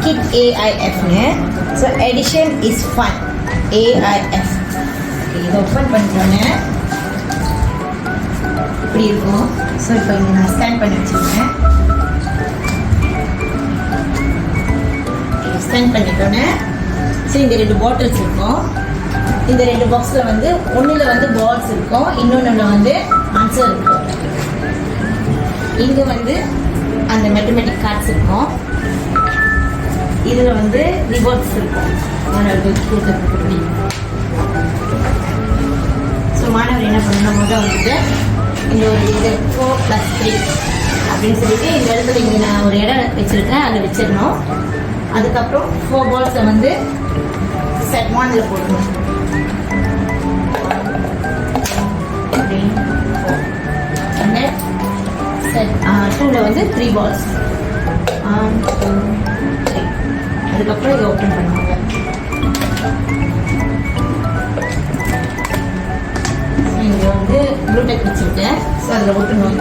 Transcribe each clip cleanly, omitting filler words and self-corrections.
Kit AIF னு. So addition is fun. AIF. இதை open பண்ணிட்டோன்னே இப்படி இருக்கும். ஸோ இப்போ இங்கே நான் ஸ்கேன் பண்ணி வச்சுருக்கேன். ஸ்கேன் பண்ணிட்டோன்னே சரி இந்த 2 பாட்டில்ஸ் இருக்கும். இந்த 2 பாக்ஸில் வந்து ஒன்றில் வந்து பால்ஸ் இருக்கும், இன்னொன்றில் வந்து ஆன்சர் இருக்கும். இங்கே வந்து அந்த மேத்தமெட்டிக் கார்ட்ஸ் இருக்கும். இதில் வந்து ரிவார்ட்ஸ் இருக்கும் மாணவர்களுக்கு கொடுத்துருக்கு. ஸோ மாணவர் என்ன பண்ணணும் போது அவங்களுக்கு இந்த ஒரு இது 4+3 அப்படின்னு சொல்லிட்டு இந்த இடத்துல இங்கே நான் ஒரு இடம் வச்சுருக்கேன், அதில் வச்சிடணும். அதுக்கப்புறம் 4 பால்ஸை வந்து செட் 1ல் போடணும். செட் 2ல் வந்து 3 பால்ஸ். 1 2 3. அதுக்கப்புறம் இதை ஓப்பன் பண்ணுவாங்க. இங்கே வந்து ப்ளூடெக் வச்சுருக்கேன். ஸோ அதில் ஓட்டணும்.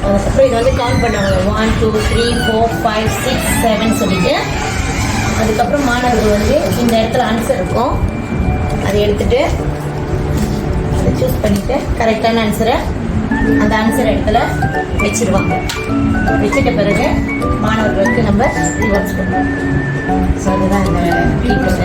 அதுக்கப்புறம் இதை வந்து கவுண்ட் பண்ணுவாங்க. 1 2 3 4 5 6 7 சொல்லிட்டு அதுக்கப்புறம் மாணவர்கள் வந்து இந்த இடத்துல ஆன்சர் இருக்கும், அதை எடுத்துகிட்டு அதை சூஸ் பண்ணிவிட்டு கரெக்டான ஆன்சரை அந்த ஆன்சர் இடத்துல வச்சுருவாங்க. வச்சுட்ட பிறகு மாணவர்களுக்கு நம்ம ரிவார்ட்ஸ் பண்ணுவோம். ஸோ அதுதான் இந்த கீப்பர்.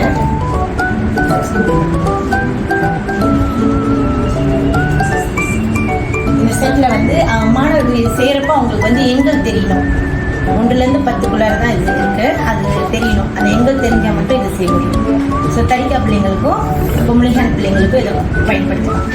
இந்த செட்டில் வந்து மாணவர்கள் இது செய்கிறப்ப அவங்களுக்கு வந்து எண்கள் தெரியணும். 1லேருந்து 10க்குள்ளார தான் இது இருக்குது, அது தெரியணும். அந்த எண்கள் தெரிஞ்சால் மட்டும் இதை செய்ய முடியும். ஸோ தரிக்கா பிள்ளைங்களுக்கும் குமளிகான் பிள்ளைங்களுக்கும் இதை பயன்படுத்தலாம்.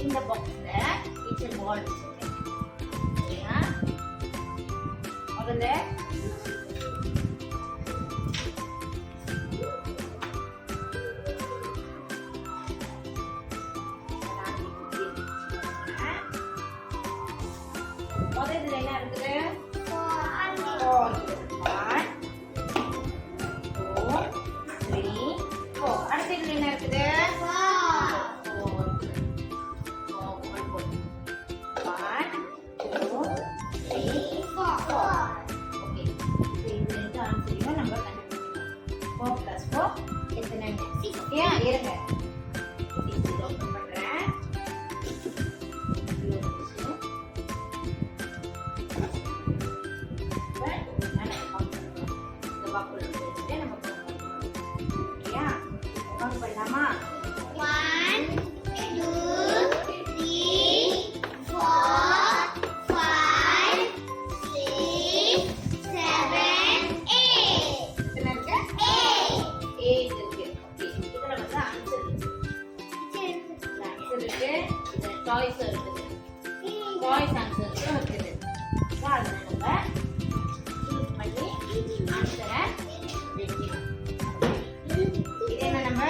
இந்த பாக்ஸ்ல டீச்சர் பால் வச்சிருக்கேன். சரியா? முதல்ல இதுல என்ன இருக்குது? 4. 1 2 3 4. அடுத்து இதுல என்ன இருக்குது? 4 எத்தனை? 6. ஏன் இருங்க, ஓபன் பண்றேன். பண்ணலாமா? 1 2 3 4 5 6 7 8. எத்தனை இருக்கு? 8 இருக்கு. இதுல வந்து ஆன்சர் இருக்கு. சாய்ஸ் இருக்குது, சாய்ஸ் ஆன்சர்ஸும் இருக்குது. ஸோ அதில் நம்ம சூஸ் பண்ணி ஆன்சரை எழுதிக்கலாம். இது என்ன நம்ம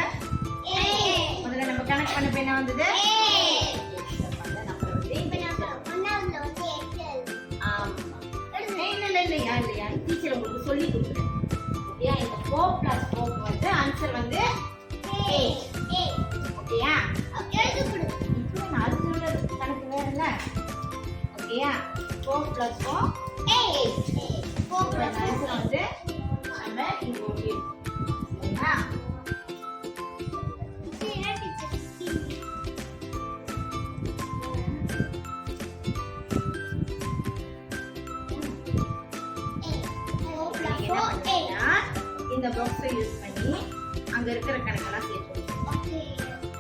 முதல்ல நம்ம கனெக்ட் பண்ண என்ன வந்தது? இல்லையா டீச்சர் உங்களுக்கு சொல்லி கொடுக்குறேன். ஓகேயா? இந்த 4+4 வந்து ஆன்சர் வந்து 8. ஓகேயா? இப்போ நான் அது சொல்றது கணக்கு வேறல்ல. ஓகேயா? 4+4 8. 4+ ஆன்சர் வந்து நம்ம இங்க ஓகே. சரிங்களா? இந்த பாக்ஸை யூஸ் பண்ணி அங்க இருக்கிற கணக்கெல்லாம் சேர்த்து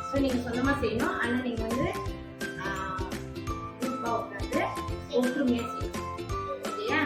ஸோ நீங்க சொந்தமா செய்யணும். ஆனா நீங்க வந்து குரூப்பா உட்காந்து ஒற்றுமையா செய்யணும். ஓகேயா?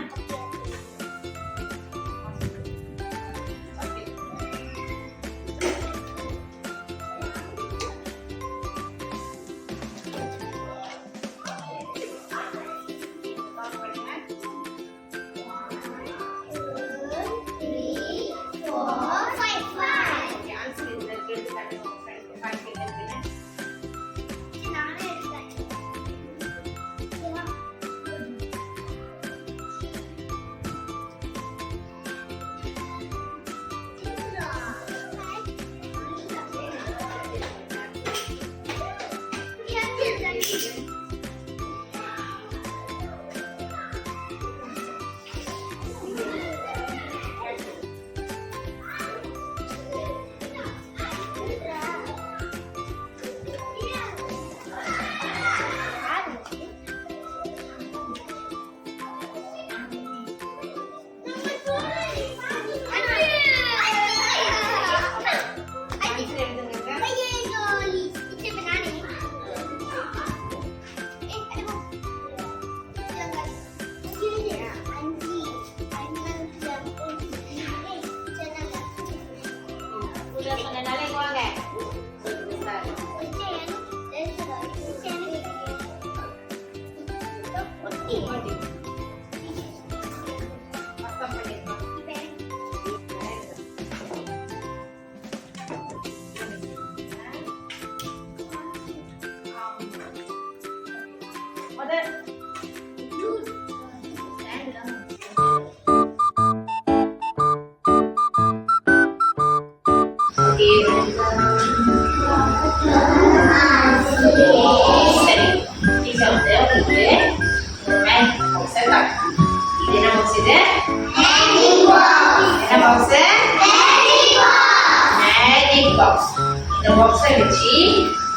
இந்த பாக்ஸை வச்சு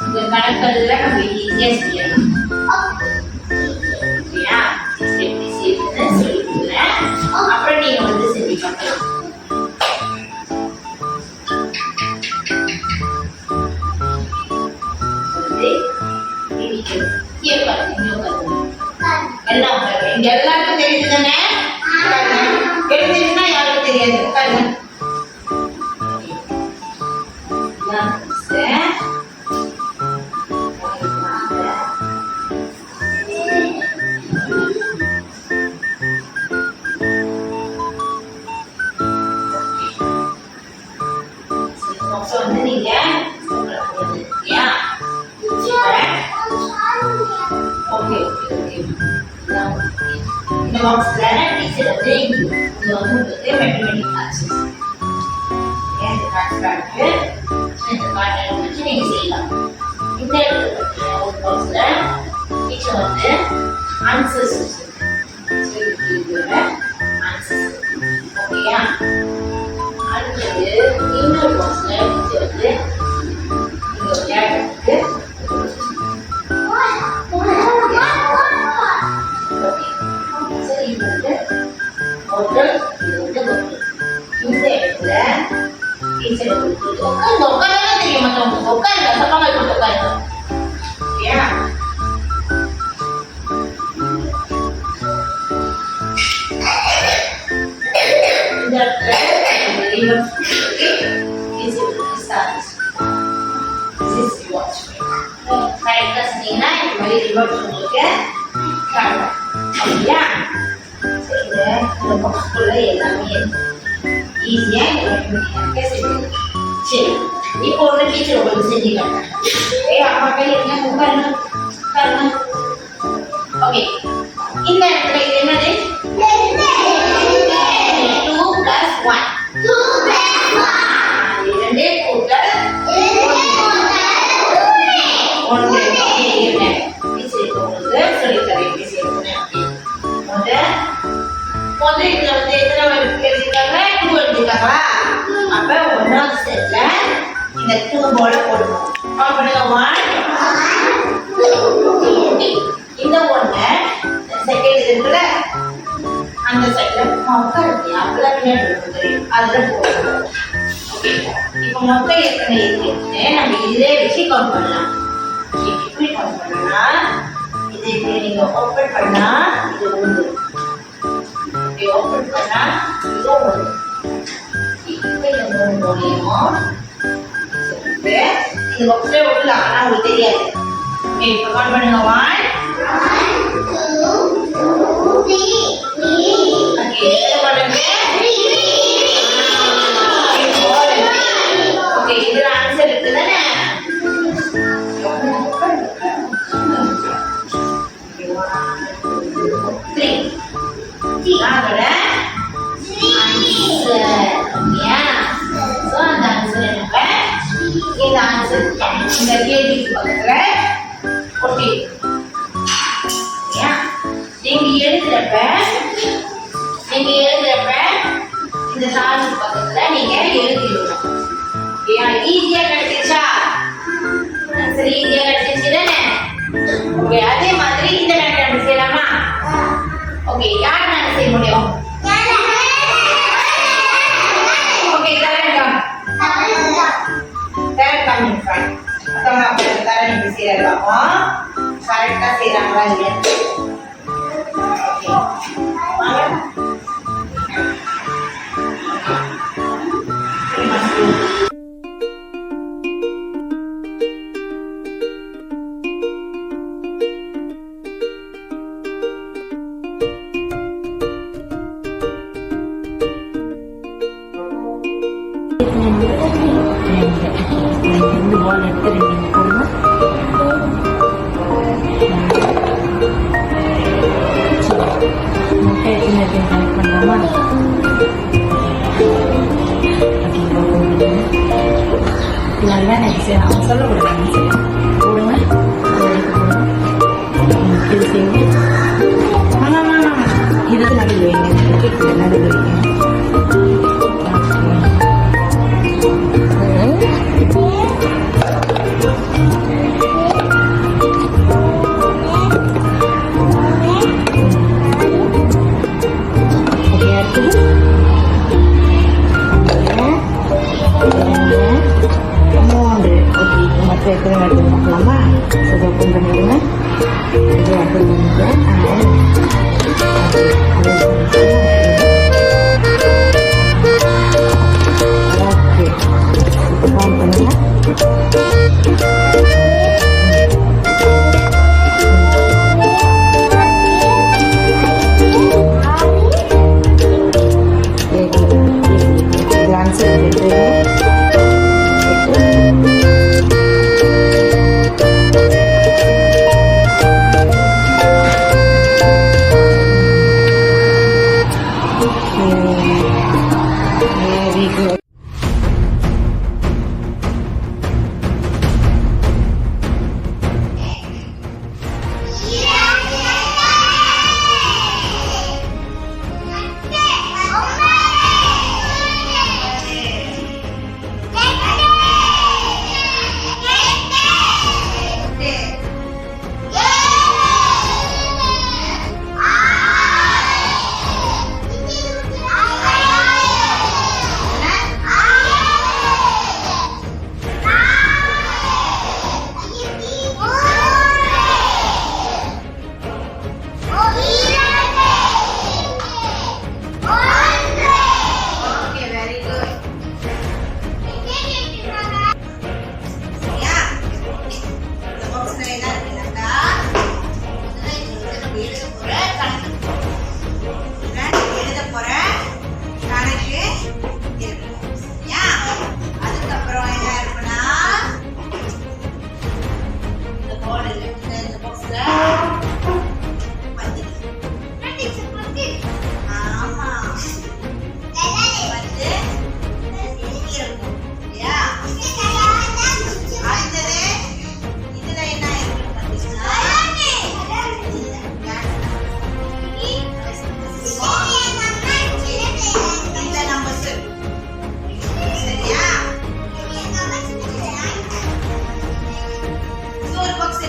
இந்த கணக்கெல்லாம் நம்ம ஈஸியா செய்யலாம். சரியா? எப்படி செய்யணும்னு சொல்லி கொடுக்குறேன். அப்புறம் நீங்க வந்து செஞ்சு பார்க்கலாம். எல்லாருக்கும் தெரியுது தானே? தெரிஞ்சுன்னா யாருக்கும் தெரியாது. வந்து நீங்க ஓகே இந்த பாக்ஸ்ல டீச்சர் வந்து இது வந்து உங்களுக்கு மேத்தமேட்டிக் கிளாஸஸ் இந்த கார்டு இந்த கார்டை வச்சு நீங்க செய்யலாம். இந்த இடத்துல ஒரு பாக்ஸ்ல டீச்சர் வந்து ஆன்சர்ஸ் ஆன்சர்ஸ் ஓகேயா? அடுத்தது இன்னொரு பாக்ஸ்ல டீச்சர் வந்து இந்த விளையாட்டுக்கு இந்த இடத்துல டீச்சர் உட்காந்து தெரியும் மற்றவங்களுக்கு உட்காந்து சத்தமாக கொடுத்து உட்காந்து ஏன் இந்த இடத்துல மாதிரி ரிவர்ஸ் உங்களுக்கு காட்டுறேன். அப்படியா? இந்த பாக்ஸ்குள்ள எல்லாமே ஈஸியா சரி. இப்போ ஒன்று டீச்சர் உங்களுக்கு செஞ்சு காட்டுறேன். அம்மா கையில் என்ன பாருங்க பாருங்க. ஓகே, இந்த இடத்துல இது என்னது? 2 + 1. 2 + 1. இரண்டே கூட்டல் 1. டீச்சர் உங்களுக்கு சொல்லித்தரேன் எப்படி செய்யணும்னு. முதல்ல இதுல வந்து எத்தனை எழுதிருக்காங்க? 2 எழுதிருக்காங்களா? அப்ப 1வது செட்ல இந்த 2 போல போடணும். பண்ணுங்க 1 இந்த 1 செகண்ட் இருக்குல்ல அந்த சைட்ல மார்க்கா இருக்கு. அப்பதான் பின்னாடி தெரியும். அதுல போடணும். ஓகே, இப்போ மொத்தம் எத்தனை இருக்குன்னு நம்ம இதுலயே வச்சு கவுண்ட் பண்ணலாம். எப்படி கவுண்ட் பண்ணனா இது நீங்க ஓபன் பண்ணா இது 1. இப்படி ஓபன் பண்ணா இது 1. இப்போ இந்த 3 மூலியமா இந்த பாக்ஸ்ல விடலாம். ஆனா உங்களுக்கு தெரியாது. ஓகே, இப்போ கவுண்ட் பண்ணுங்க 1 2 3 ஓகே, என்ன பண்ணுங்க 3 ஓகே, இதுல ஆன்சர் இருக்குதானே? அதோட இந்த ஆன்சர் இந்த கேள்வி பக்கத்துல ஒட்டி நீங்க எழுதுறப்ப இந்த 4 பக்கத்துல நீங்க எழுதிடணும். ஈஸியா கிடைச்சிச்சா? சரி, ஈஸியா கிடைச்சிச்சு தானே? ஓகே, அதே மாதிரி இந்த மேட்டர் நம்ம செய்யலாமா? ஓகே, யார் நான் செய்ய முடியும்? ஓகே, தரேன் கம்மிங் ஃப்ரெண்ட். தரேன் இப்படி செய்யலாமா? கரெக்டா செய்யறாங்களா இல்லையா?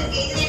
இருக்கு. இதுல